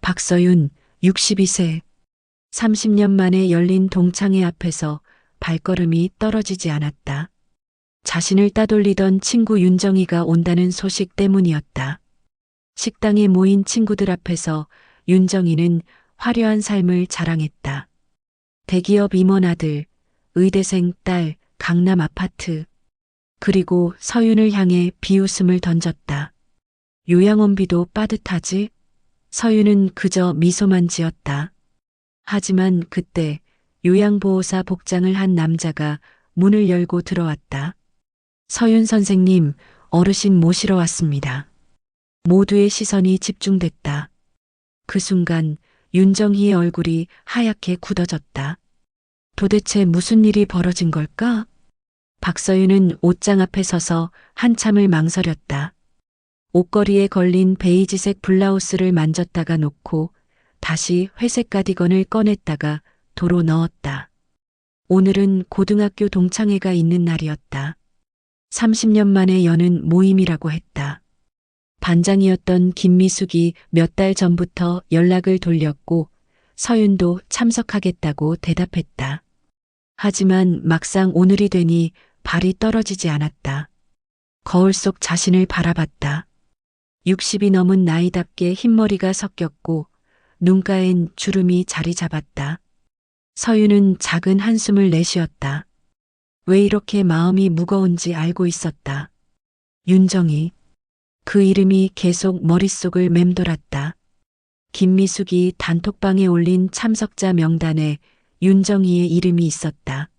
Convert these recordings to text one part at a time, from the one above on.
박서윤, 62세. 30년 만에 열린 동창회 앞에서 발걸음이 떨어지지 않았다. 자신을 따돌리던 친구 윤정이가 온다는 소식 때문이었다. 식당에 모인 친구들 앞에서 윤정이는 화려한 삶을 자랑했다. 대기업 임원 아들, 의대생 딸, 강남 아파트. 그리고 서윤을 향해 비웃음을 던졌다. 요양원비도 빠듯하지? 서윤은 그저 미소만 지었다. 하지만 그때 요양보호사 복장을 한 남자가 문을 열고 들어왔다. 서윤 선생님, 어르신 모시러 왔습니다. 모두의 시선이 집중됐다. 그 순간 윤정희의 얼굴이 하얗게 굳어졌다. 도대체 무슨 일이 벌어진 걸까? 박서윤은 옷장 앞에 서서 한참을 망설였다. 옷걸이에 걸린 베이지색 블라우스를 만졌다가 놓고 다시 회색 가디건을 꺼냈다가 도로 넣었다. 오늘은 고등학교 동창회가 있는 날이었다. 30년 만에 여는 모임이라고 했다. 반장이었던 김미숙이 몇 달 전부터 연락을 돌렸고 서윤도 참석하겠다고 대답했다. 하지만 막상 오늘이 되니 발이 떨어지지 않았다. 거울 속 자신을 바라봤다. 60이 넘은 나이답게 흰머리가 섞였고 눈가엔 주름이 자리 잡았다. 서윤은 작은 한숨을 내쉬었다. 왜 이렇게 마음이 무거운지 알고 있었다. 윤정이. 그 이름이 계속 머릿속을 맴돌았다. 김미숙이 단톡방에 올린 참석자 명단에 윤정희의 이름이 있었다.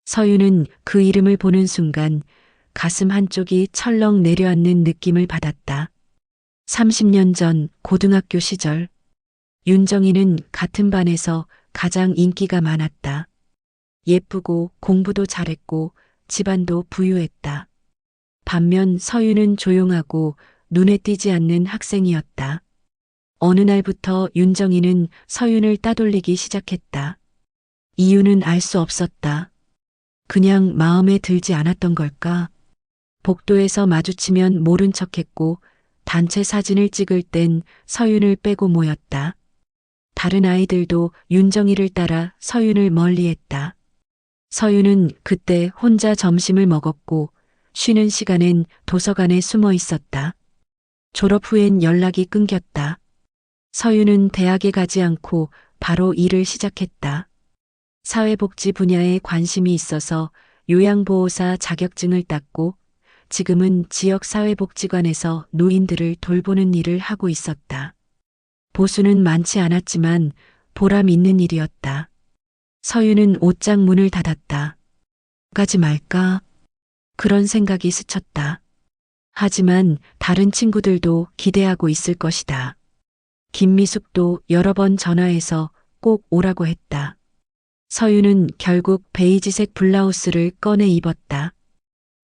서윤은 그 이름을 보는 순간 가슴 한쪽이 철렁 내려앉는 느낌을 받았다. 30년 전 고등학교 시절 윤정희는 같은 반에서 가장 인기가 많았다. 예쁘고 공부도 잘했고 집안도 부유했다. 반면 서윤은 조용하고 눈에 띄지 않는 학생이었다. 어느 날부터 윤정희는 서윤을 따돌리기 시작했다. 이유는 알 수 없었다. 그냥 마음에 들지 않았던 걸까? 복도에서 마주치면 모른 척했고 단체 사진을 찍을 땐 서윤을 빼고 모였다. 다른 아이들도 윤정희를 따라 서윤을 멀리했다. 서윤은 그때 혼자 점심을 먹었고 쉬는 시간엔 도서관에 숨어 있었다. 졸업 후엔 연락이 끊겼다. 서윤은 대학에 가지 않고 바로 일을 시작했다. 사회복지 분야에 관심이 있어서 요양보호사 자격증을 땄고 지금은 지역사회복지관에서 노인들을 돌보는 일을 하고 있었다. 보수는 많지 않았지만 보람 있는 일이었다. 서윤은 옷장 문을 닫았다. 가지 말까? 그런 생각이 스쳤다. 하지만 다른 친구들도 기대하고 있을 것이다. 김미숙도 여러 번 전화해서 꼭 오라고 했다. 서윤은 결국 베이지색 블라우스를 꺼내 입었다.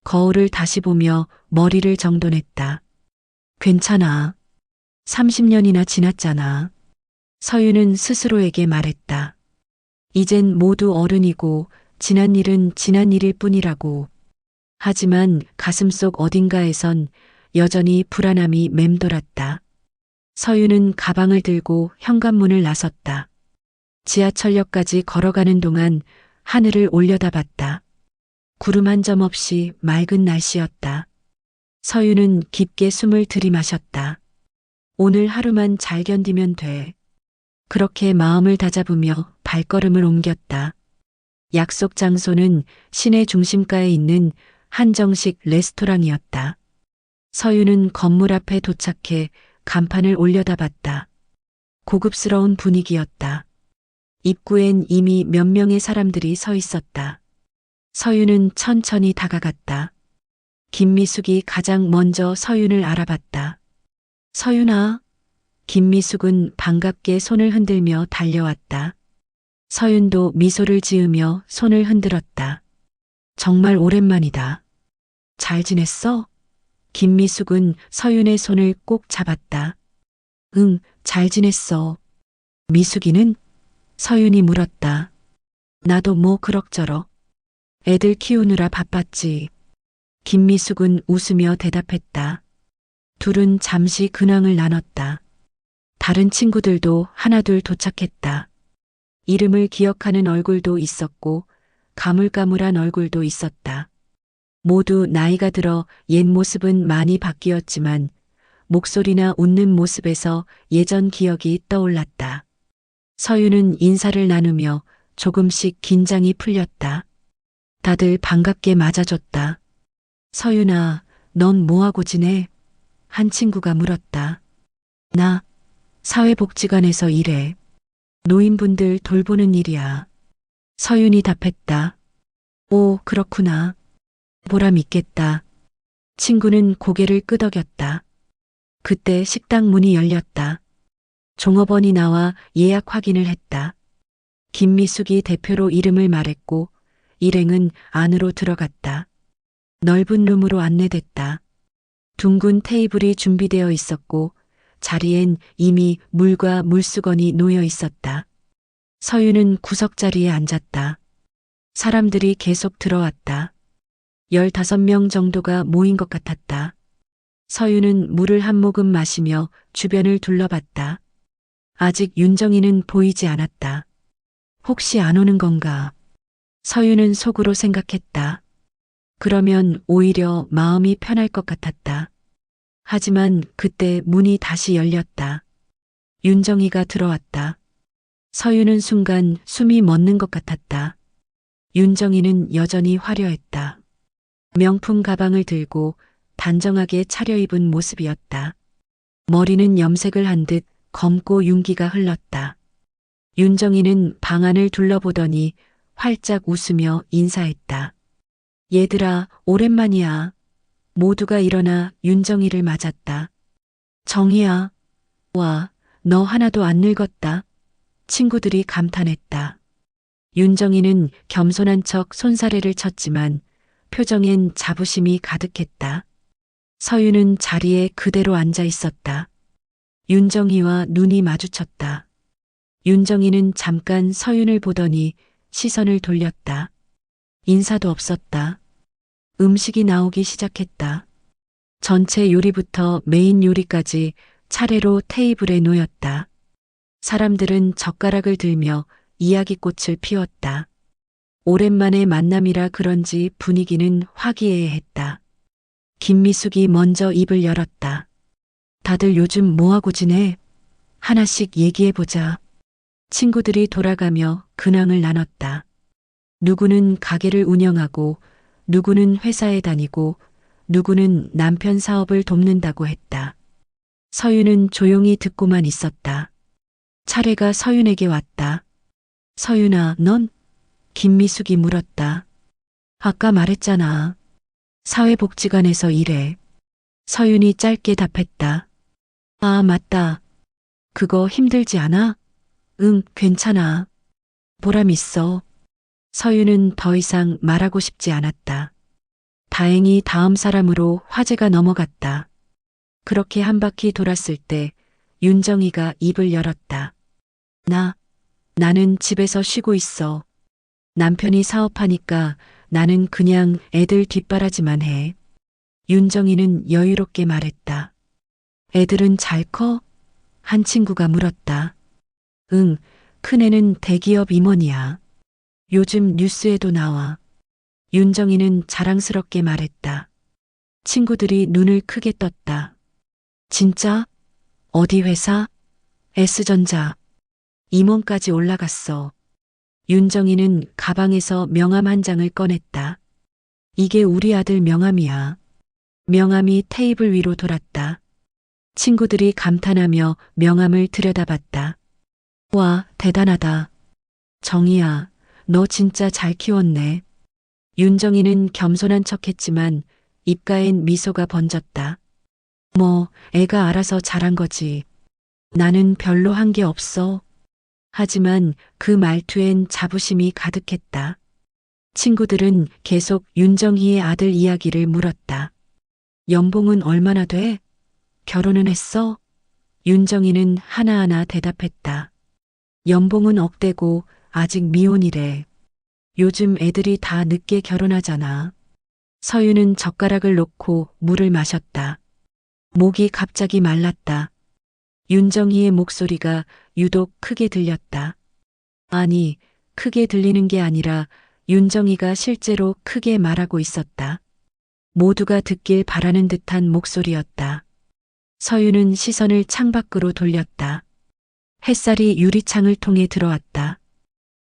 거울을 다시 보며 머리를 정돈했다. 괜찮아. 30년이나 지났잖아. 서윤은 스스로에게 말했다. 이젠 모두 어른이고 지난 일은 지난 일일 뿐이라고. 하지만 가슴속 어딘가에선 여전히 불안함이 맴돌았다. 서윤은 가방을 들고 현관문을 나섰다. 지하철역까지 걸어가는 동안 하늘을 올려다봤다. 구름 한 점 없이 맑은 날씨였다. 서윤은 깊게 숨을 들이마셨다. 오늘 하루만 잘 견디면 돼. 그렇게 마음을 다잡으며 발걸음을 옮겼다. 약속 장소는 시내 중심가에 있는 한정식 레스토랑이었다. 서윤은 건물 앞에 도착해 간판을 올려다봤다. 고급스러운 분위기였다. 입구엔 이미 몇 명의 사람들이 서 있었다. 서윤은 천천히 다가갔다. 김미숙이 가장 먼저 서윤을 알아봤다. 서윤아. 김미숙은 반갑게 손을 흔들며 달려왔다. 서윤도 미소를 지으며 손을 흔들었다. 정말 오랜만이다. 잘 지냈어? 김미숙은 서윤의 손을 꼭 잡았다. 응, 잘 지냈어. 미숙이는? 서윤이 물었다. 나도 뭐 그럭저럭. 애들 키우느라 바빴지. 김미숙은 웃으며 대답했다. 둘은 잠시 근황을 나눴다. 다른 친구들도 하나둘 도착했다. 이름을 기억하는 얼굴도 있었고 가물가물한 얼굴도 있었다. 모두 나이가 들어 옛 모습은 많이 바뀌었지만 목소리나 웃는 모습에서 예전 기억이 떠올랐다. 서윤은 인사를 나누며 조금씩 긴장이 풀렸다. 다들 반갑게 맞아줬다. 서윤아, 넌 뭐하고 지내? 한 친구가 물었다. 나 사회복지관에서 일해. 노인분들 돌보는 일이야. 서윤이 답했다. 오, 그렇구나. 보람 있겠다. 친구는 고개를 끄덕였다. 그때 식당 문이 열렸다. 종업원이 나와 예약 확인을 했다. 김미숙이 대표로 이름을 말했고 일행은 안으로 들어갔다. 넓은 룸으로 안내됐다. 둥근 테이블이 준비되어 있었고 자리엔 이미 물과 물수건이 놓여 있었다. 서윤은 구석자리에 앉았다. 사람들이 계속 들어왔다. 15명 정도가 모인 것 같았다. 서윤은 물을 한 모금 마시며 주변을 둘러봤다. 아직 윤정이는 보이지 않았다. 혹시 안 오는 건가? 서윤은 속으로 생각했다. 그러면 오히려 마음이 편할 것 같았다. 하지만 그때 문이 다시 열렸다. 윤정이가 들어왔다. 서윤은 순간 숨이 멎는 것 같았다. 윤정이는 여전히 화려했다. 명품 가방을 들고 단정하게 차려입은 모습이었다. 머리는 염색을 한 듯 검고 윤기가 흘렀다. 윤정이는 방 안을 둘러보더니 활짝 웃으며 인사했다. 얘들아, 오랜만이야. 모두가 일어나 윤정이를 맞았다. 정희야, 와, 너 하나도 안 늙었다. 친구들이 감탄했다. 윤정이는 겸손한 척 손사래를 쳤지만 표정엔 자부심이 가득했다. 서윤은 자리에 그대로 앉아 있었다. 윤정이와 눈이 마주쳤다. 윤정이는 잠깐 서윤을 보더니 시선을 돌렸다. 인사도 없었다. 음식이 나오기 시작했다. 전체 요리부터 메인 요리까지 차례로 테이블에 놓였다. 사람들은 젓가락을 들며 이야기꽃을 피웠다. 오랜만에 만남이라 그런지 분위기는 화기애애했다. 김미숙이 먼저 입을 열었다. 다들 요즘 뭐하고 지내? 하나씩 얘기해보자. 친구들이 돌아가며 근황을 나눴다. 누구는 가게를 운영하고 누구는 회사에 다니고 누구는 남편 사업을 돕는다고 했다. 서윤은 조용히 듣고만 있었다. 차례가 서윤에게 왔다. 서윤아, 넌? 김미숙이 물었다. 아까 말했잖아. 사회복지관에서 일해. 서윤이 짧게 답했다. 아, 맞다. 그거 힘들지 않아? 응, 괜찮아. 보람 있어. 서윤은 더 이상 말하고 싶지 않았다. 다행히 다음 사람으로 화제가 넘어갔다. 그렇게 한 바퀴 돌았을 때 윤정이가 입을 열었다. 나는 집에서 쉬고 있어. 남편이 사업하니까 나는 그냥 애들 뒷바라지만 해. 윤정이는 여유롭게 말했다. 애들은 잘 커? 한 친구가 물었다. 응, 큰애는 대기업 임원이야. 요즘 뉴스에도 나와. 윤정이는 자랑스럽게 말했다. 친구들이 눈을 크게 떴다. 진짜? 어디 회사? S전자. 임원까지 올라갔어. 윤정이는 가방에서 명함 한 장을 꺼냈다. 이게 우리 아들 명함이야. 명함이 테이블 위로 돌았다. 친구들이 감탄하며 명함을 들여다봤다. 와, 대단하다. 정희야, 너 진짜 잘 키웠네. 윤정이는 겸손한 척했지만 입가엔 미소가 번졌다. 뭐, 애가 알아서 잘한 거지. 나는 별로 한 게 없어. 하지만 그 말투엔 자부심이 가득했다. 친구들은 계속 윤정희의 아들 이야기를 물었다. 연봉은 얼마나 돼? 결혼은 했어? 윤정이는 하나하나 대답했다. 연봉은 억대고 아직 미혼이래. 요즘 애들이 다 늦게 결혼하잖아. 서윤은 젓가락을 놓고 물을 마셨다. 목이 갑자기 말랐다. 윤정이의 목소리가 유독 크게 들렸다. 아니, 크게 들리는 게 아니라 윤정이가 실제로 크게 말하고 있었다. 모두가 듣길 바라는 듯한 목소리였다. 서윤은 시선을 창밖으로 돌렸다. 햇살이 유리창을 통해 들어왔다.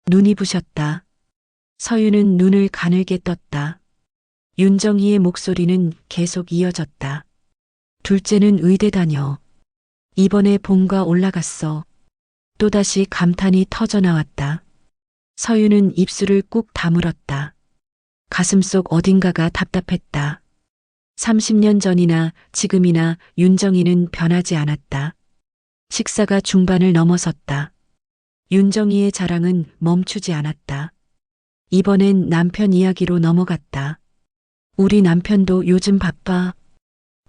눈이 부셨다. 서윤은 눈을 가늘게 떴다. 윤정이의 목소리는 계속 이어졌다. 둘째는 의대 다녀. 이번에 본과 올라갔어. 또다시 감탄이 터져나왔다. 서윤은 입술을 꾹 다물었다. 가슴속 어딘가가 답답했다. 30년 전이나 지금이나 윤정이는 변하지 않았다. 식사가 중반을 넘어섰다. 윤정이의 자랑은 멈추지 않았다. 이번엔 남편 이야기로 넘어갔다. 우리 남편도 요즘 바빠.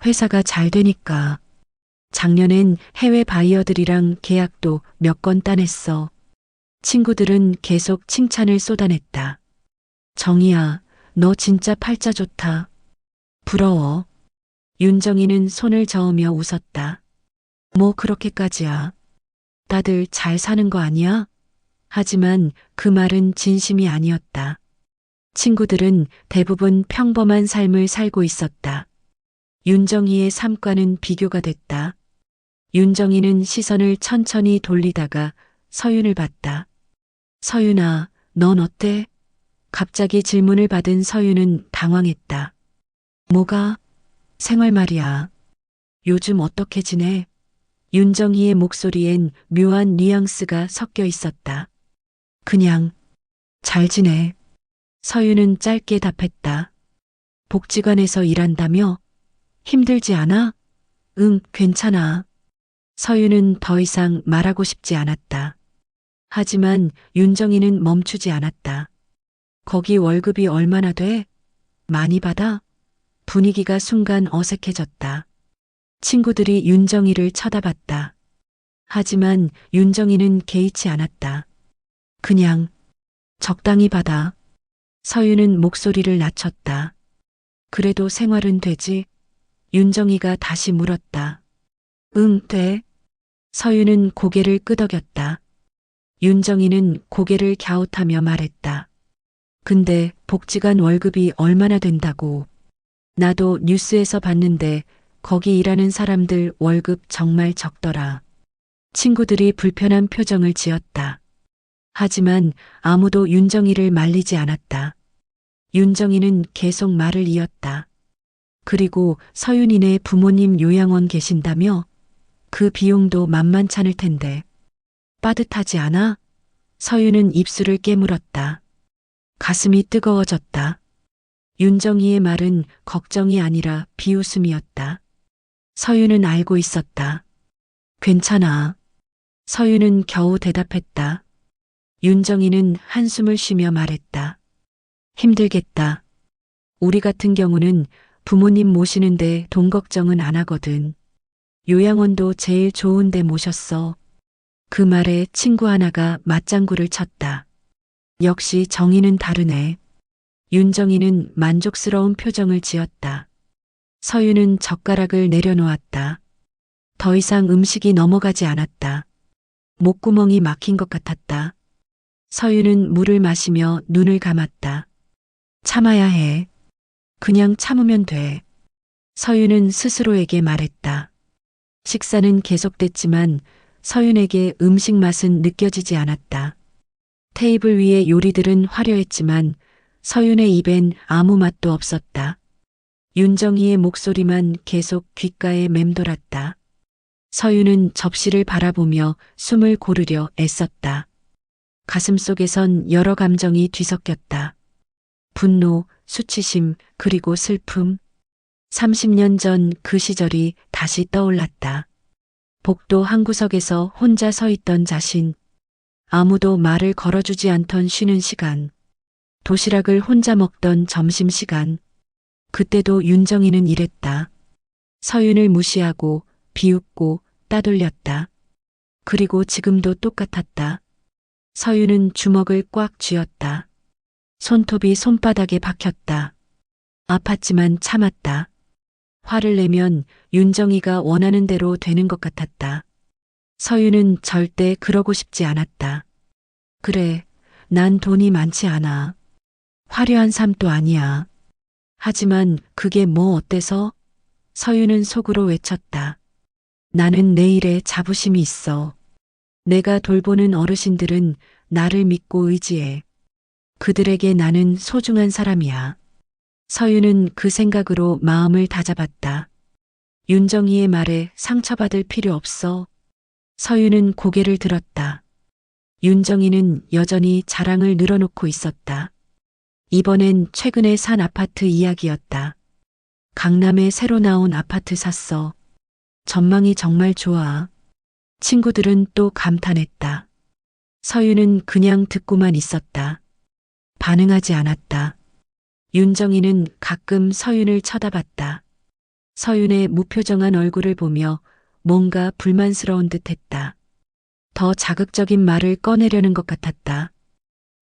회사가 잘 되니까. 작년엔 해외 바이어들이랑 계약도 몇 건 따냈어. 친구들은 계속 칭찬을 쏟아냈다. 정이야, 너 진짜 팔자 좋다. 부러워. 윤정이는 손을 저으며 웃었다. 뭐 그렇게까지야. 다들 잘 사는 거 아니야? 하지만 그 말은 진심이 아니었다. 친구들은 대부분 평범한 삶을 살고 있었다. 윤정이의 삶과는 비교가 됐다. 윤정이는 시선을 천천히 돌리다가 서윤을 봤다. 서윤아, 넌 어때? 갑자기 질문을 받은 서윤은 당황했다. 뭐가? 생활 말이야. 요즘 어떻게 지내? 윤정이의 목소리엔 묘한 뉘앙스가 섞여 있었다. 그냥 잘 지내. 서윤은 짧게 답했다. 복지관에서 일한다며? 힘들지 않아? 응, 괜찮아. 서윤은 더 이상 말하고 싶지 않았다. 하지만 윤정이는 멈추지 않았다. 거기 월급이 얼마나 돼? 많이 받아? 분위기가 순간 어색해졌다. 친구들이 윤정이를 쳐다봤다. 하지만 윤정이는 개의치 않았다. 그냥 적당히 받아. 서윤은 목소리를 낮췄다. 그래도 생활은 되지? 윤정이가 다시 물었다. 응, 돼. 서윤은 고개를 끄덕였다. 윤정이는 고개를 갸웃하며 말했다. 근데 복지관 월급이 얼마나 된다고. 나도 뉴스에서 봤는데 거기 일하는 사람들 월급 정말 적더라. 친구들이 불편한 표정을 지었다. 하지만 아무도 윤정이를 말리지 않았다. 윤정이는 계속 말을 이었다. 그리고 서윤이네 부모님 요양원 계신다며? 그 비용도 만만찮을 텐데. 빠듯하지 않아? 서윤은 입술을 깨물었다. 가슴이 뜨거워졌다. 윤정이의 말은 걱정이 아니라 비웃음이었다. 서윤은 알고 있었다. 괜찮아. 서윤은 겨우 대답했다. 윤정이는 한숨을 쉬며 말했다. 힘들겠다. 우리 같은 경우는 부모님 모시는데 돈 걱정은 안 하거든. 요양원도 제일 좋은 데 모셨어. 그 말에 친구 하나가 맞장구를 쳤다. 역시 정의는 다르네. 윤정이는 만족스러운 표정을 지었다. 서윤은 젓가락을 내려놓았다. 더 이상 음식이 넘어가지 않았다. 목구멍이 막힌 것 같았다. 서윤은 물을 마시며 눈을 감았다. 참아야 해. 그냥 참으면 돼. 서윤은 스스로에게 말했다. 식사는 계속됐지만 서윤에게 음식 맛은 느껴지지 않았다. 테이블 위의 요리들은 화려했지만 서윤의 입엔 아무 맛도 없었다. 윤정이의 목소리만 계속 귓가에 맴돌았다. 서윤은 접시를 바라보며 숨을 고르려 애썼다. 가슴속에선 여러 감정이 뒤섞였다. 분노, 수치심, 그리고 슬픔. 30년 전 그 시절이 다시 떠올랐다. 복도 한 구석에서 혼자 서 있던 자신. 아무도 말을 걸어주지 않던 쉬는 시간. 도시락을 혼자 먹던 점심시간. 그때도 윤정이는 이랬다. 서윤을 무시하고 비웃고 따돌렸다. 그리고 지금도 똑같았다. 서윤은 주먹을 꽉 쥐었다. 손톱이 손바닥에 박혔다. 아팠지만 참았다. 화를 내면 윤정이가 원하는 대로 되는 것 같았다. 서윤은 절대 그러고 싶지 않았다. 그래, 난 돈이 많지 않아. 화려한 삶도 아니야. 하지만 그게 뭐 어때서? 서윤은 속으로 외쳤다. 나는 내일에 자부심이 있어. 내가 돌보는 어르신들은 나를 믿고 의지해. 그들에게 나는 소중한 사람이야. 서윤은 그 생각으로 마음을 다잡았다. 윤정이의 말에 상처받을 필요 없어. 서윤은 고개를 들었다. 윤정이는 여전히 자랑을 늘어놓고 있었다. 이번엔 최근에 산 아파트 이야기였다. 강남에 새로 나온 아파트 샀어. 전망이 정말 좋아. 친구들은 또 감탄했다. 서윤은 그냥 듣고만 있었다. 반응하지 않았다. 윤정이는 가끔 서윤을 쳐다봤다. 서윤의 무표정한 얼굴을 보며 뭔가 불만스러운 듯 했다. 더 자극적인 말을 꺼내려는 것 같았다.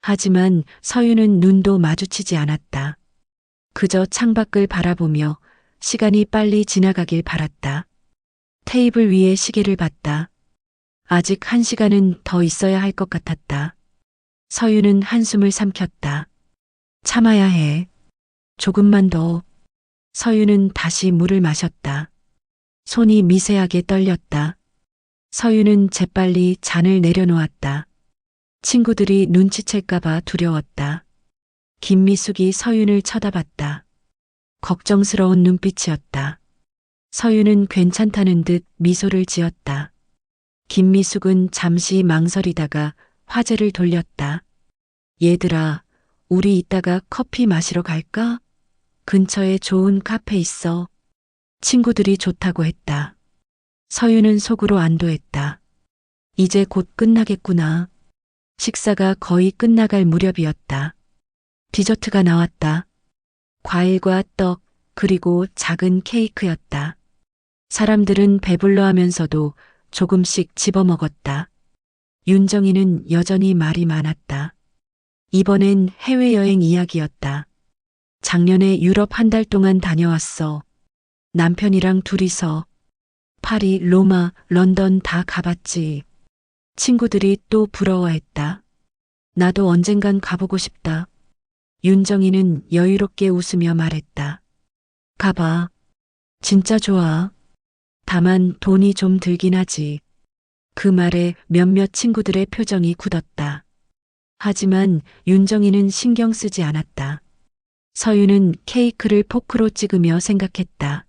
하지만 서윤은 눈도 마주치지 않았다. 그저 창밖을 바라보며 시간이 빨리 지나가길 바랐다. 테이블 위에 시계를 봤다. 아직 1시간은 더 있어야 할 것 같았다. 서윤은 한숨을 삼켰다. 참아야 해. 조금만 더. 서윤은 다시 물을 마셨다. 손이 미세하게 떨렸다. 서윤은 재빨리 잔을 내려놓았다. 친구들이 눈치챌까봐 두려웠다. 김미숙이 서윤을 쳐다봤다. 걱정스러운 눈빛이었다. 서윤은 괜찮다는 듯 미소를 지었다. 김미숙은 잠시 망설이다가 화제를 돌렸다. 얘들아, 우리 이따가 커피 마시러 갈까? 근처에 좋은 카페 있어. 친구들이 좋다고 했다. 서윤은 속으로 안도했다. 이제 곧 끝나겠구나. 식사가 거의 끝나갈 무렵이었다. 디저트가 나왔다. 과일과 떡, 그리고 작은 케이크였다. 사람들은 배불러 하면서도 조금씩 집어먹었다. 윤정이는 여전히 말이 많았다. 이번엔 해외여행 이야기였다. 작년에 유럽 1달 동안 다녀왔어. 남편이랑 둘이서. 파리, 로마, 런던 다 가봤지. 친구들이 또 부러워했다. 나도 언젠간 가보고 싶다. 윤정이는 여유롭게 웃으며 말했다. 가봐. 진짜 좋아. 다만 돈이 좀 들긴 하지. 그 말에 몇몇 친구들의 표정이 굳었다. 하지만 윤정이는 신경 쓰지 않았다. 서윤은 케이크를 포크로 찍으며 생각했다.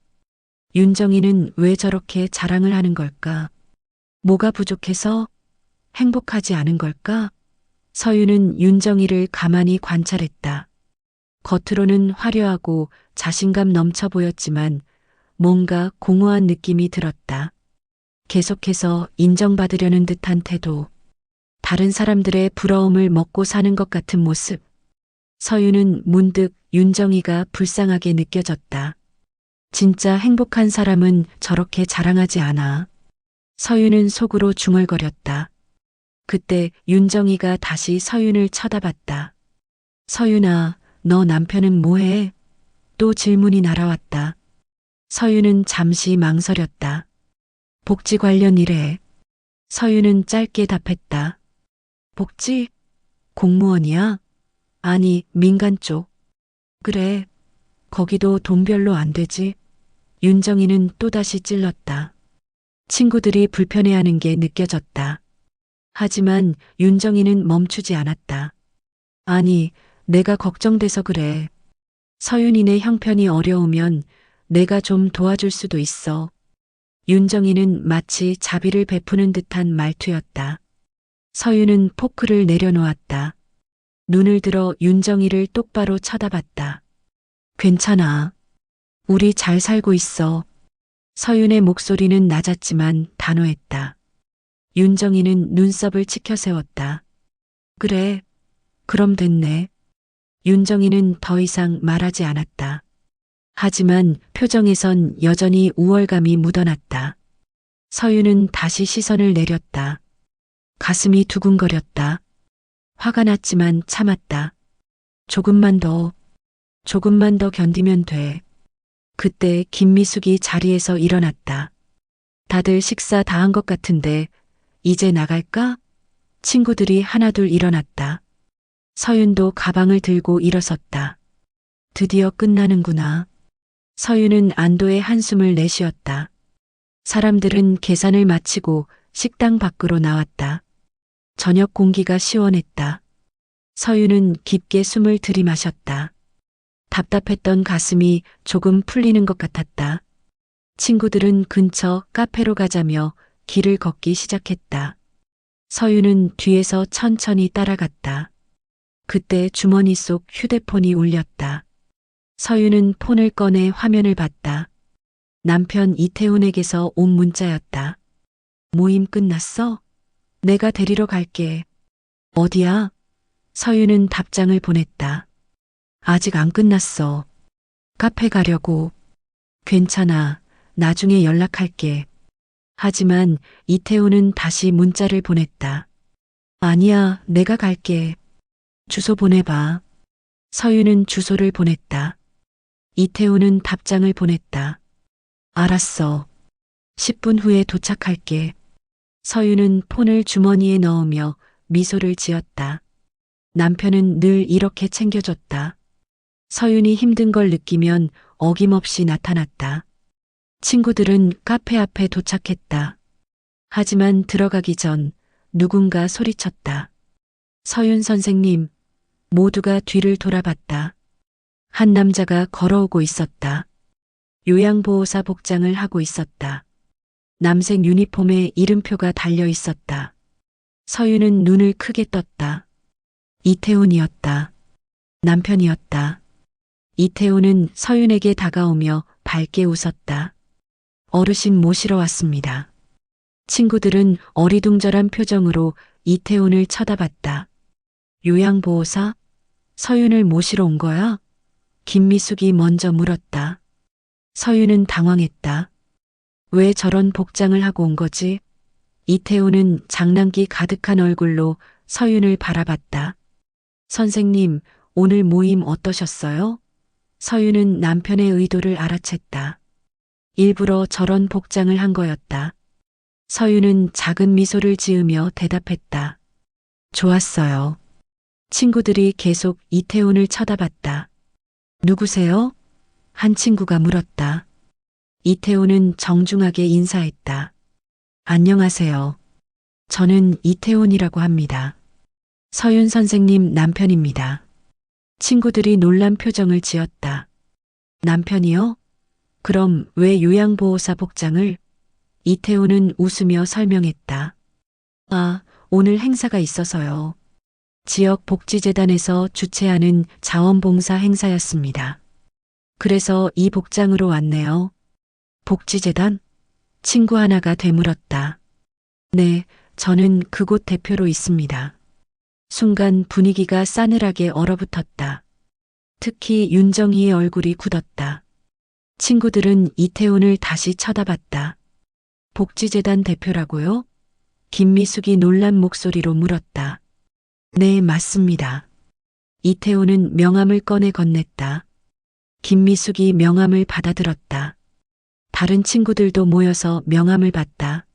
윤정이는 왜 저렇게 자랑을 하는 걸까? 뭐가 부족해서? 행복하지 않은 걸까? 서윤은 윤정이를 가만히 관찰했다. 겉으로는 화려하고 자신감 넘쳐 보였지만 뭔가 공허한 느낌이 들었다. 계속해서 인정받으려는 듯한 태도. 다른 사람들의 부러움을 먹고 사는 것 같은 모습. 서윤은 문득 윤정이가 불쌍하게 느껴졌다. 진짜 행복한 사람은 저렇게 자랑하지 않아. 서윤은 속으로 중얼거렸다. 그때 윤정이가 다시 서윤을 쳐다봤다. 서윤아, 너 남편은 뭐해? 또 질문이 날아왔다. 서윤은 잠시 망설였다. 복지 관련 일에. 서윤은 짧게 답했다. 복지? 공무원이야? 아니, 민간 쪽. 그래, 거기도 돈 별로 안 되지. 윤정이는 또다시 찔렀다. 친구들이 불편해하는 게 느껴졌다. 하지만 윤정이는 멈추지 않았다. 아니, 내가 걱정돼서 그래. 서윤이네 형편이 어려우면 내가 좀 도와줄 수도 있어. 윤정이는 마치 자비를 베푸는 듯한 말투였다. 서윤은 포크를 내려놓았다. 눈을 들어 윤정이를 똑바로 쳐다봤다. 괜찮아. 우리 잘 살고 있어. 서윤의 목소리는 낮았지만 단호했다. 윤정이는 눈썹을 치켜세웠다. 그래, 그럼 됐네. 윤정이는 더 이상 말하지 않았다. 하지만 표정에선 여전히 우월감이 묻어났다. 서윤은 다시 시선을 내렸다. 가슴이 두근거렸다. 화가 났지만 참았다. 조금만 더 견디면 돼. 그때 김미숙이 자리에서 일어났다. 다들 식사 다 한 것 같은데 이제 나갈까? 친구들이 하나둘 일어났다. 서윤도 가방을 들고 일어섰다. 드디어 끝나는구나. 서윤은 안도의 한숨을 내쉬었다. 사람들은 계산을 마치고 식당 밖으로 나왔다. 저녁 공기가 시원했다. 서윤은 깊게 숨을 들이마셨다. 답답했던 가슴이 조금 풀리는 것 같았다. 친구들은 근처 카페로 가자며 길을 걷기 시작했다. 서윤은 뒤에서 천천히 따라갔다. 그때 주머니 속 휴대폰이 울렸다. 서윤은 폰을 꺼내 화면을 봤다. 남편 이태훈에게서 온 문자였다. 모임 끝났어? 내가 데리러 갈게. 어디야? 서윤은 답장을 보냈다. 아직 안 끝났어. 카페 가려고. 괜찮아. 나중에 연락할게. 하지만 이태훈은 다시 문자를 보냈다. 아니야, 내가 갈게. 주소 보내봐. 서윤은 주소를 보냈다. 이태훈은 답장을 보냈다. 알았어. 10분 후에 도착할게. 서윤은 폰을 주머니에 넣으며 미소를 지었다. 남편은 늘 이렇게 챙겨줬다. 서윤이 힘든 걸 느끼면 어김없이 나타났다. 친구들은 카페 앞에 도착했다. 하지만 들어가기 전 누군가 소리쳤다. 서윤 선생님, 모두가 뒤를 돌아봤다. 한 남자가 걸어오고 있었다. 요양보호사 복장을 하고 있었다. 남색 유니폼에 이름표가 달려 있었다. 서윤은 눈을 크게 떴다. 이태훈이었다. 남편이었다. 이태훈은 서윤에게 다가오며 밝게 웃었다. 어르신 모시러 왔습니다. 친구들은 어리둥절한 표정으로 이태훈을 쳐다봤다. 요양보호사? 서윤을 모시러 온 거야? 김미숙이 먼저 물었다. 서윤은 당황했다. 왜 저런 복장을 하고 온 거지? 이태훈은 장난기 가득한 얼굴로 서윤을 바라봤다. 선생님, 오늘 모임 어떠셨어요? 서윤은 남편의 의도를 알아챘다. 일부러 저런 복장을 한 거였다. 서윤은 작은 미소를 지으며 대답했다. 좋았어요. 친구들이 계속 이태훈을 쳐다봤다. 누구세요? 한 친구가 물었다. 이태훈은 정중하게 인사했다. 안녕하세요. 저는 이태훈이라고 합니다. 서윤 선생님 남편입니다. 친구들이 놀란 표정을 지었다. 남편이요? 그럼 왜 요양보호사 복장을? 이태훈은 웃으며 설명했다. 아, 오늘 행사가 있어서요. 지역 복지재단에서 주최하는 자원봉사 행사였습니다. 그래서 이 복장으로 왔네요. 복지재단? 친구 하나가 되물었다. 네, 저는 그곳 대표로 있습니다. 순간 분위기가 싸늘하게 얼어붙었다. 특히 윤정희의 얼굴이 굳었다. 친구들은 이태훈을 다시 쳐다봤다. 복지재단 대표라고요? 김미숙이 놀란 목소리로 물었다. 네, 맞습니다. 이태훈은 명함을 꺼내 건넸다. 김미숙이 명함을 받아들었다. 다른 친구들도 모여서 명함을 봤다.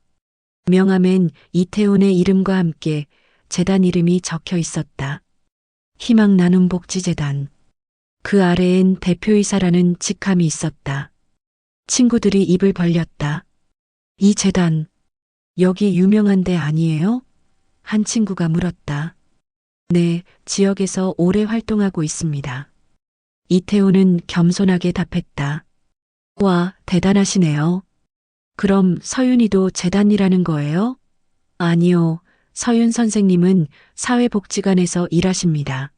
명함엔 이태훈의 이름과 함께 재단 이름이 적혀 있었다. 희망 나눔 복지재단. 그 아래엔 대표이사라는 직함이 있었다. 친구들이 입을 벌렸다. 이 재단, 여기 유명한 데 아니에요? 한 친구가 물었다. 네, 지역에서 오래 활동하고 있습니다. 이태훈은 겸손하게 답했다. 와, 대단하시네요. 그럼 서윤이도 재단이라는 거예요? 아니요, 서윤 선생님은 사회복지관에서 일하십니다.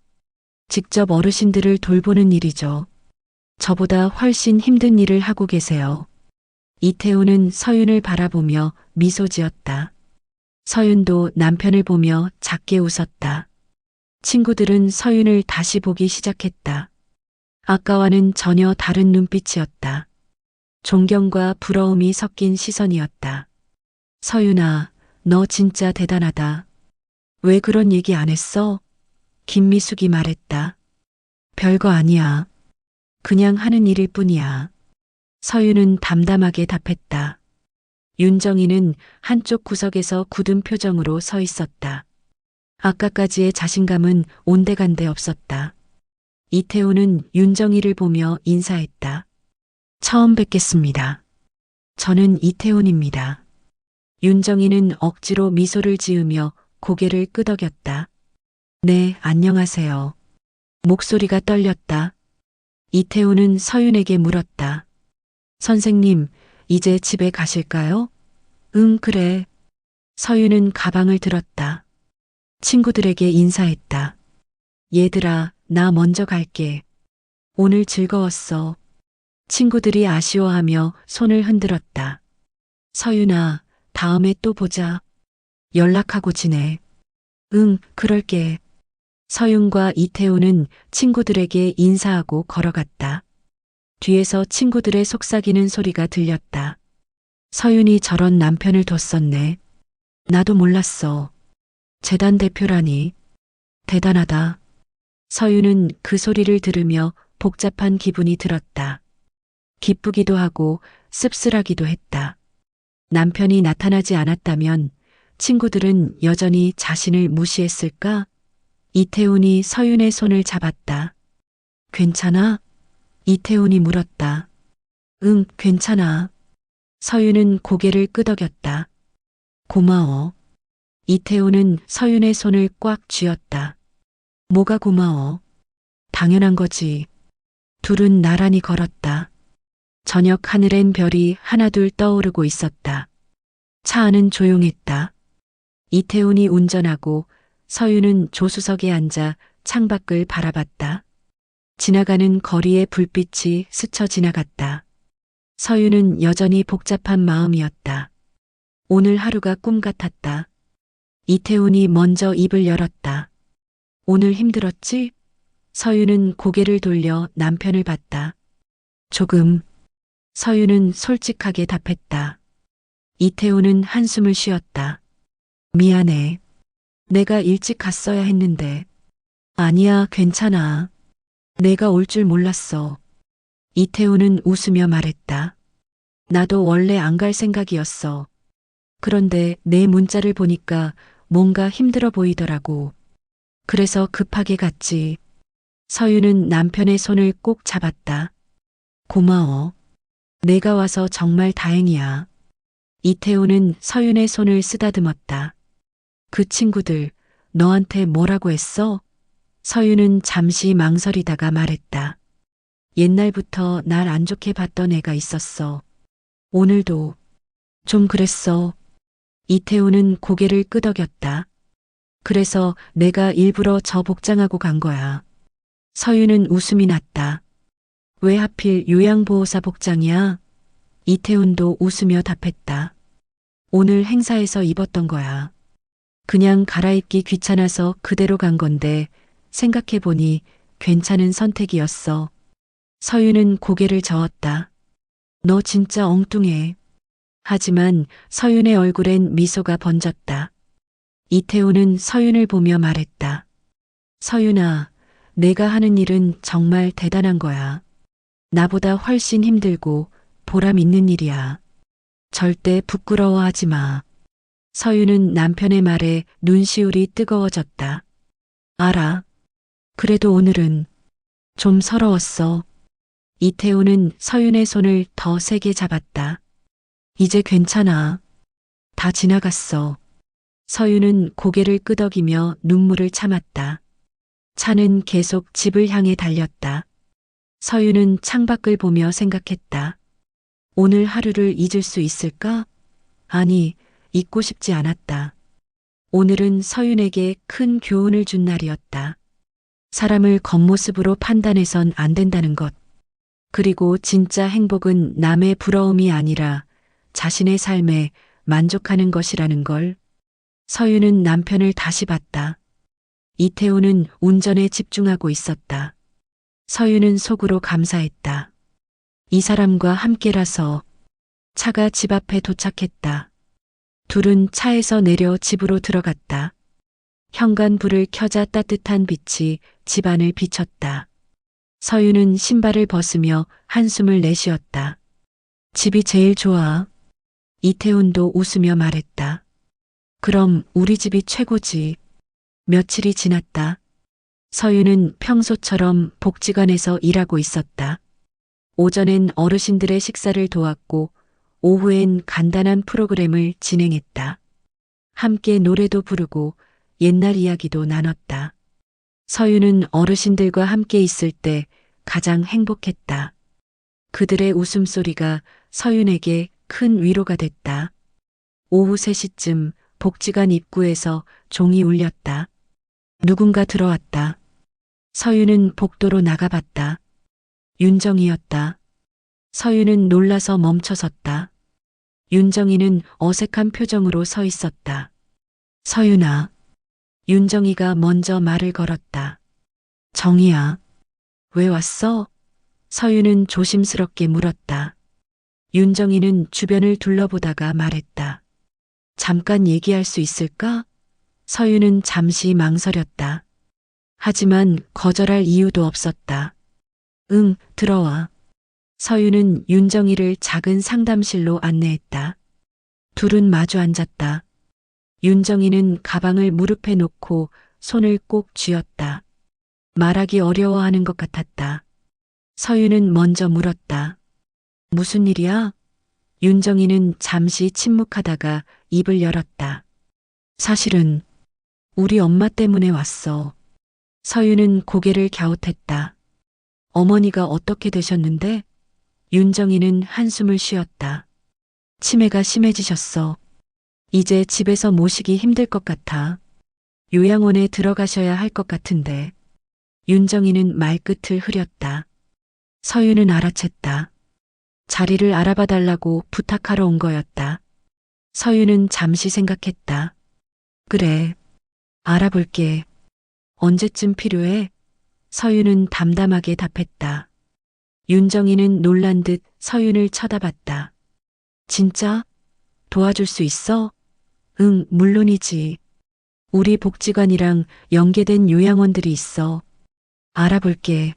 직접 어르신들을 돌보는 일이죠. 저보다 훨씬 힘든 일을 하고 계세요. 이태훈은 서윤을 바라보며 미소 지었다. 서윤도 남편을 보며 작게 웃었다. 친구들은 서윤을 다시 보기 시작했다. 아까와는 전혀 다른 눈빛이었다. 존경과 부러움이 섞인 시선이었다. 서윤아, 너 진짜 대단하다. 왜 그런 얘기 안 했어? 김미숙이 말했다. 별거 아니야. 그냥 하는 일일 뿐이야. 서윤은 담담하게 답했다. 윤정이는 한쪽 구석에서 굳은 표정으로 서 있었다. 아까까지의 자신감은 온데간데 없었다. 이태호는 윤정이를 보며 인사했다. 처음 뵙겠습니다. 저는 이태훈입니다. 윤정이는 억지로 미소를 지으며 고개를 끄덕였다. 네, 안녕하세요. 목소리가 떨렸다. 이태훈은 서윤에게 물었다. 선생님, 이제 집에 가실까요? 응, 그래. 서윤은 가방을 들었다. 친구들에게 인사했다. 얘들아, 나 먼저 갈게. 오늘 즐거웠어. 친구들이 아쉬워하며 손을 흔들었다. 서윤아, 다음에 또 보자. 연락하고 지내. 응, 그럴게. 서윤과 이태우는 친구들에게 인사하고 걸어갔다. 뒤에서 친구들의 속삭이는 소리가 들렸다. 서윤이 저런 남편을 뒀었네. 나도 몰랐어. 재단 대표라니. 대단하다. 서윤은 그 소리를 들으며 복잡한 기분이 들었다. 기쁘기도 하고 씁쓸하기도 했다. 남편이 나타나지 않았다면 친구들은 여전히 자신을 무시했을까? 이태훈이 서윤의 손을 잡았다. 괜찮아? 이태훈이 물었다. 응, 괜찮아. 서윤은 고개를 끄덕였다. 고마워. 이태훈은 서윤의 손을 꽉 쥐었다. 뭐가 고마워? 당연한 거지. 둘은 나란히 걸었다. 저녁 하늘엔 별이 하나둘 떠오르고 있었다. 차 안은 조용했다. 이태훈이 운전하고 서윤은 조수석에 앉아 창밖을 바라봤다. 지나가는 거리의 불빛이 스쳐 지나갔다. 서윤은 여전히 복잡한 마음이었다. 오늘 하루가 꿈 같았다. 이태훈이 먼저 입을 열었다. 오늘 힘들었지? 서윤은 고개를 돌려 남편을 봤다. 조금. 서윤은 솔직하게 답했다. 이태훈은 한숨을 쉬었다. 미안해. 내가 일찍 갔어야 했는데. 아니야, 괜찮아. 내가 올 줄 몰랐어. 이태훈은 웃으며 말했다. 나도 원래 안 갈 생각이었어. 그런데 내 문자를 보니까 뭔가 힘들어 보이더라고. 그래서 급하게 갔지. 서윤은 남편의 손을 꼭 잡았다. 고마워. 내가 와서 정말 다행이야. 이태훈은 서윤의 손을 쓰다듬었다. 그 친구들, 너한테 뭐라고 했어? 서윤은 잠시 망설이다가 말했다. 옛날부터 날 안 좋게 봤던 애가 있었어. 오늘도 좀 그랬어. 이태훈은 고개를 끄덕였다. 그래서 내가 일부러 저 복장하고 간 거야. 서윤은 웃음이 났다. 왜 하필 요양보호사 복장이야? 이태훈도 웃으며 답했다. 오늘 행사에서 입었던 거야. 그냥 갈아입기 귀찮아서 그대로 간 건데 생각해보니 괜찮은 선택이었어. 서윤은 고개를 저었다. 너 진짜 엉뚱해. 하지만 서윤의 얼굴엔 미소가 번졌다. 이태훈은 서윤을 보며 말했다. 서윤아, 내가 하는 일은 정말 대단한 거야. 나보다 훨씬 힘들고 보람 있는 일이야. 절대 부끄러워하지 마. 서윤은 남편의 말에 눈시울이 뜨거워졌다. 알아. 그래도 오늘은 좀 서러웠어. 이태훈은 서윤의 손을 더 세게 잡았다. 이제 괜찮아. 다 지나갔어. 서윤은 고개를 끄덕이며 눈물을 참았다. 차는 계속 집을 향해 달렸다. 서윤은 창밖을 보며 생각했다. 오늘 하루를 잊을 수 있을까? 아니, 잊고 싶지 않았다. 오늘은 서윤에게 큰 교훈을 준 날이었다. 사람을 겉모습으로 판단해선 안 된다는 것. 그리고 진짜 행복은 남의 부러움이 아니라 자신의 삶에 만족하는 것이라는 걸. 서윤은 남편을 다시 봤다. 이태훈은 운전에 집중하고 있었다. 서윤은 속으로 감사했다. 이 사람과 함께라서. 차가 집 앞에 도착했다. 둘은 차에서 내려 집으로 들어갔다. 현관불을 켜자 따뜻한 빛이 집안을 비쳤다. 서윤은 신발을 벗으며 한숨을 내쉬었다. 집이 제일 좋아. 이태훈도 웃으며 말했다. 그럼 우리 집이 최고지. 며칠이 지났다. 서윤은 평소처럼 복지관에서 일하고 있었다. 오전엔 어르신들의 식사를 도왔고 오후엔 간단한 프로그램을 진행했다. 함께 노래도 부르고 옛날 이야기도 나눴다. 서윤은 어르신들과 함께 있을 때 가장 행복했다. 그들의 웃음소리가 서윤에게 큰 위로가 됐다. 오후 3시쯤 복지관 입구에서 종이 울렸다. 누군가 들어왔다. 서윤은 복도로 나가봤다. 윤정이었다. 서윤은 놀라서 멈춰섰다. 윤정이는 어색한 표정으로 서 있었다. 서윤아. 윤정이가 먼저 말을 걸었다. 정이야. 왜 왔어? 서윤은 조심스럽게 물었다. 윤정이는 주변을 둘러보다가 말했다. 잠깐 얘기할 수 있을까? 서윤은 잠시 망설였다. 하지만 거절할 이유도 없었다. 응, 들어와. 서윤은 윤정이를 작은 상담실로 안내했다. 둘은 마주 앉았다. 윤정이는 가방을 무릎에 놓고 손을 꼭 쥐었다. 말하기 어려워하는 것 같았다. 서윤은 먼저 물었다. 무슨 일이야? 윤정이는 잠시 침묵하다가 입을 열었다. 사실은 우리 엄마 때문에 왔어. 서윤은 고개를 갸웃했다. 어머니가 어떻게 되셨는데? 윤정이는 한숨을 쉬었다. 치매가 심해지셨어. 이제 집에서 모시기 힘들 것 같아. 요양원에 들어가셔야 할 것 같은데. 윤정이는 말끝을 흐렸다. 서윤은 알아챘다. 자리를 알아봐 달라고 부탁하러 온 거였다. 서윤은 잠시 생각했다. 그래, 알아볼게. 언제쯤 필요해? 서윤은 담담하게 답했다. 윤정이는 놀란 듯 서윤을 쳐다봤다. 진짜? 도와줄 수 있어? 응, 물론이지. 우리 복지관이랑 연계된 요양원들이 있어. 알아볼게.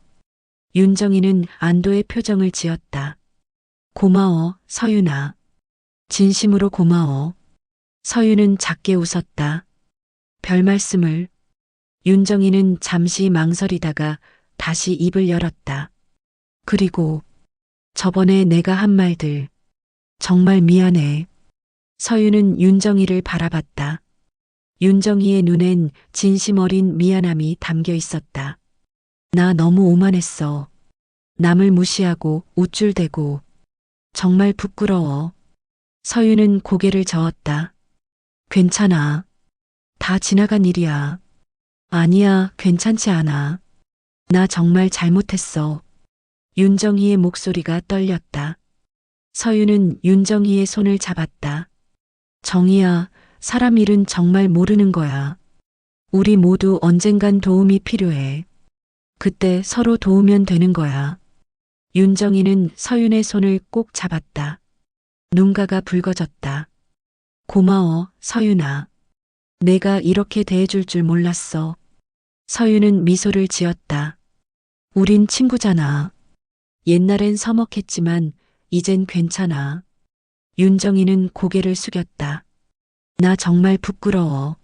윤정이는 안도의 표정을 지었다. 고마워, 서윤아. 진심으로 고마워. 서윤은 작게 웃었다. 별 말씀을. 윤정이는 잠시 망설이다가 다시 입을 열었다. 그리고 저번에 내가 한 말들 정말 미안해. 서윤은 윤정이를 바라봤다. 윤정이의 눈엔 진심 어린 미안함이 담겨 있었다. 나 너무 오만했어. 남을 무시하고 우쭐대고. 정말 부끄러워. 서윤은 고개를 저었다. 괜찮아. 다 지나간 일이야. 아니야, 괜찮지 않아. 나 정말 잘못했어. 윤정희의 목소리가 떨렸다. 서윤은 윤정희의 손을 잡았다. 정희야, 사람 일은 정말 모르는 거야. 우리 모두 언젠간 도움이 필요해. 그때 서로 도우면 되는 거야. 윤정희는 서윤의 손을 꼭 잡았다. 눈가가 붉어졌다. 고마워, 서윤아. 내가 이렇게 대해줄 줄 몰랐어. 서윤은 미소를 지었다. 우린 친구잖아. 옛날엔 서먹했지만 이젠 괜찮아. 윤정이는 고개를 숙였다. 나 정말 부끄러워.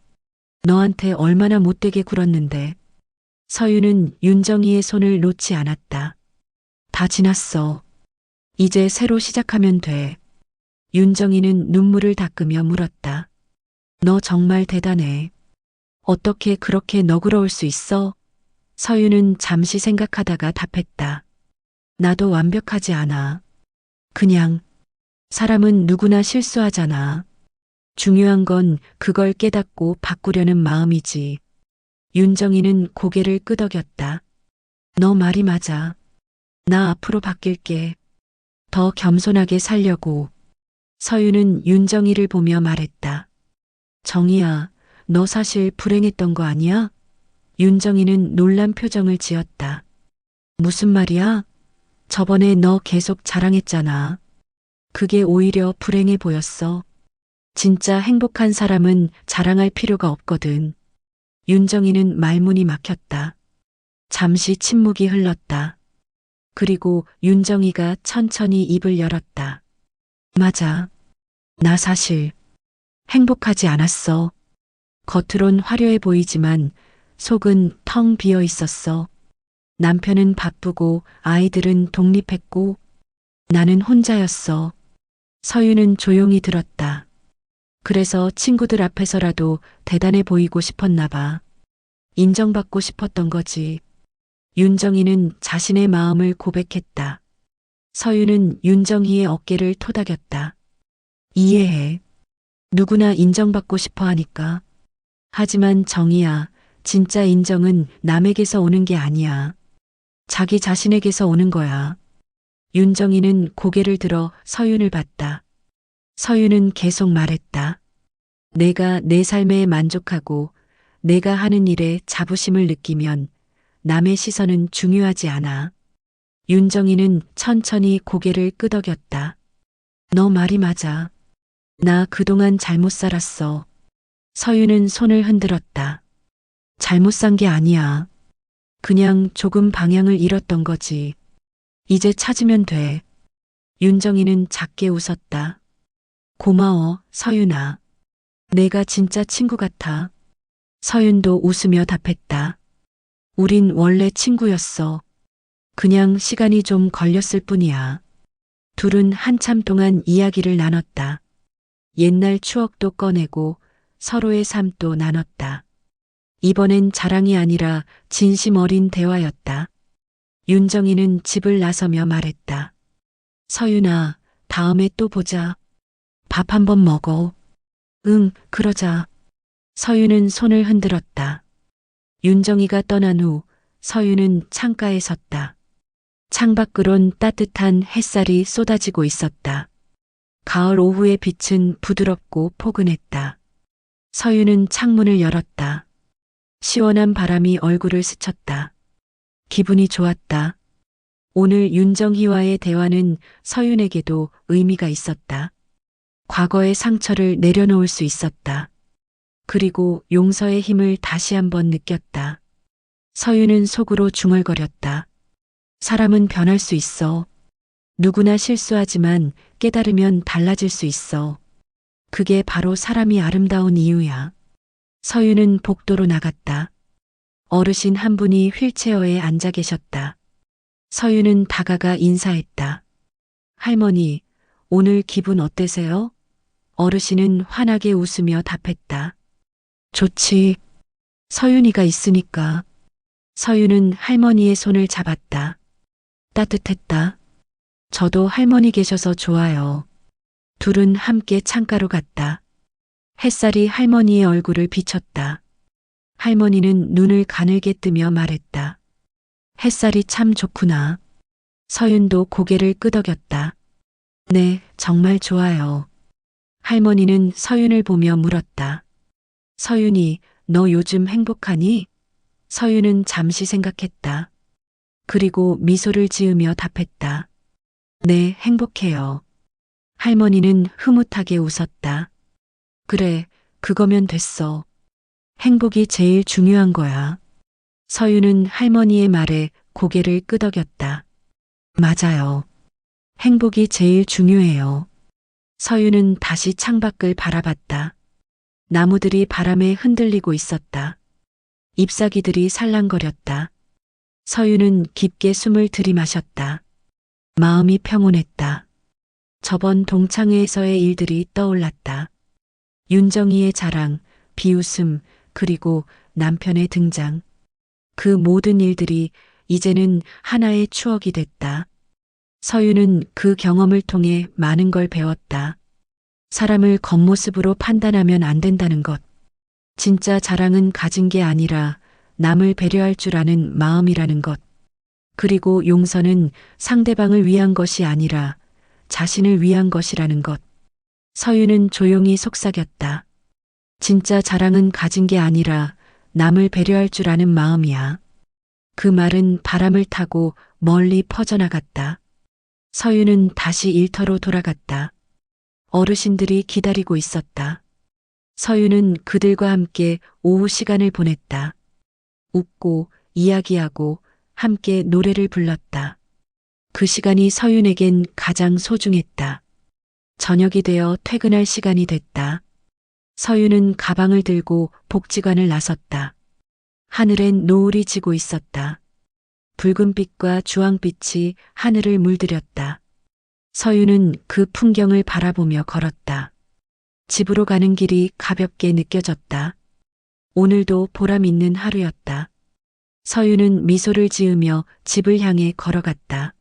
너한테 얼마나 못되게 굴었는데. 서윤은 윤정이의 손을 놓지 않았다. 다 지났어. 이제 새로 시작하면 돼. 윤정이는 눈물을 닦으며 물었다. 너 정말 대단해. 어떻게 그렇게 너그러울 수 있어? 서윤은 잠시 생각하다가 답했다. 나도 완벽하지 않아. 그냥 사람은 누구나 실수하잖아. 중요한 건 그걸 깨닫고 바꾸려는 마음이지. 윤정이는 고개를 끄덕였다. 너 말이 맞아. 나 앞으로 바뀔게. 더 겸손하게 살려고. 서윤은 윤정이를 보며 말했다. 정희야, 너 사실 불행했던 거 아니야? 윤정이는 놀란 표정을 지었다. 무슨 말이야? 저번에 너 계속 자랑했잖아. 그게 오히려 불행해 보였어. 진짜 행복한 사람은 자랑할 필요가 없거든. 윤정이는 말문이 막혔다. 잠시 침묵이 흘렀다. 그리고 윤정이가 천천히 입을 열었다. 맞아. 나 사실 행복하지 않았어. 겉으론 화려해 보이지만 속은 텅 비어 있었어. 남편은 바쁘고 아이들은 독립했고 나는 혼자였어. 서유는 조용히 들었다. 그래서 친구들 앞에서라도 대단해 보이고 싶었나 봐. 인정받고 싶었던 거지. 윤정이는 자신의 마음을 고백했다. 서유는 윤정희의 어깨를 토닥였다. 이해해. 누구나 인정받고 싶어 하니까. 하지만 정희야, 진짜 인정은 남에게서 오는 게 아니야. 자기 자신에게서 오는 거야. 윤정희는 고개를 들어 서윤을 봤다. 서윤은 계속 말했다. 내가 내 삶에 만족하고 내가 하는 일에 자부심을 느끼면 남의 시선은 중요하지 않아. 윤정희는 천천히 고개를 끄덕였다. 너 말이 맞아. 나 그동안 잘못 살았어. 서윤은 손을 흔들었다. 잘못 산 게 아니야. 그냥 조금 방향을 잃었던 거지. 이제 찾으면 돼. 윤정희는 작게 웃었다. 고마워, 서윤아. 내가 진짜 친구 같아. 서윤도 웃으며 답했다. 우린 원래 친구였어. 그냥 시간이 좀 걸렸을 뿐이야. 둘은 한참 동안 이야기를 나눴다. 옛날 추억도 꺼내고 서로의 삶도 나눴다. 이번엔 자랑이 아니라 진심 어린 대화였다. 윤정이는 집을 나서며 말했다. 서윤아, 다음에 또 보자. 밥 한번 먹어. 응, 그러자. 서윤은 손을 흔들었다. 윤정이가 떠난 후 서윤은 창가에 섰다. 창밖으론 따뜻한 햇살이 쏟아지고 있었다. 가을 오후의 빛은 부드럽고 포근했다. 서윤은 창문을 열었다. 시원한 바람이 얼굴을 스쳤다. 기분이 좋았다. 오늘 윤정희와의 대화는 서윤에게도 의미가 있었다. 과거의 상처를 내려놓을 수 있었다. 그리고 용서의 힘을 다시 한번 느꼈다. 서윤은 속으로 중얼거렸다. 사람은 변할 수 있어. 누구나 실수하지만 깨달으면 달라질 수 있어. 그게 바로 사람이 아름다운 이유야. 서윤은 복도로 나갔다. 어르신 한 분이 휠체어에 앉아 계셨다. 서윤은 다가가 인사했다. 할머니, 오늘 기분 어때세요? 어르신은 환하게 웃으며 답했다. 좋지. 서윤이가 있으니까. 서윤은 할머니의 손을 잡았다. 따뜻했다. 저도 할머니 계셔서 좋아요. 둘은 함께 창가로 갔다. 햇살이 할머니의 얼굴을 비쳤다. 할머니는 눈을 가늘게 뜨며 말했다. 햇살이 참 좋구나. 서윤도 고개를 끄덕였다. 네, 정말 좋아요. 할머니는 서윤을 보며 물었다. 서윤이, 너 요즘 행복하니? 서윤은 잠시 생각했다. 그리고 미소를 지으며 답했다. 네, 행복해요. 할머니는 흐뭇하게 웃었다. 그래, 그거면 됐어. 행복이 제일 중요한 거야. 서윤은 할머니의 말에 고개를 끄덕였다. 맞아요. 행복이 제일 중요해요. 서윤은 다시 창밖을 바라봤다. 나무들이 바람에 흔들리고 있었다. 잎사귀들이 살랑거렸다. 서윤은 깊게 숨을 들이마셨다. 마음이 평온했다. 저번 동창회에서의 일들이 떠올랐다. 윤정희의 자랑, 비웃음, 그리고 남편의 등장. 그 모든 일들이 이제는 하나의 추억이 됐다. 서윤은 그 경험을 통해 많은 걸 배웠다. 사람을 겉모습으로 판단하면 안 된다는 것. 진짜 자랑은 가진 게 아니라 남을 배려할 줄 아는 마음이라는 것. 그리고 용서는 상대방을 위한 것이 아니라 자신을 위한 것이라는 것. 서윤은 조용히 속삭였다. 진짜 자랑은 가진 게 아니라 남을 배려할 줄 아는 마음이야. 그 말은 바람을 타고 멀리 퍼져나갔다. 서윤은 다시 일터로 돌아갔다. 어르신들이 기다리고 있었다. 서윤은 그들과 함께 오후 시간을 보냈다. 웃고 이야기하고 함께 노래를 불렀다. 그 시간이 서윤에겐 가장 소중했다. 저녁이 되어 퇴근할 시간이 됐다. 서유는 가방을 들고 복지관을 나섰다. 하늘엔 노을이 지고 있었다. 붉은빛과 주황빛이 하늘을 물들였다. 서유는 그 풍경을 바라보며 걸었다. 집으로 가는 길이 가볍게 느껴졌다. 오늘도 보람 있는 하루였다. 서유는 미소를 지으며 집을 향해 걸어갔다.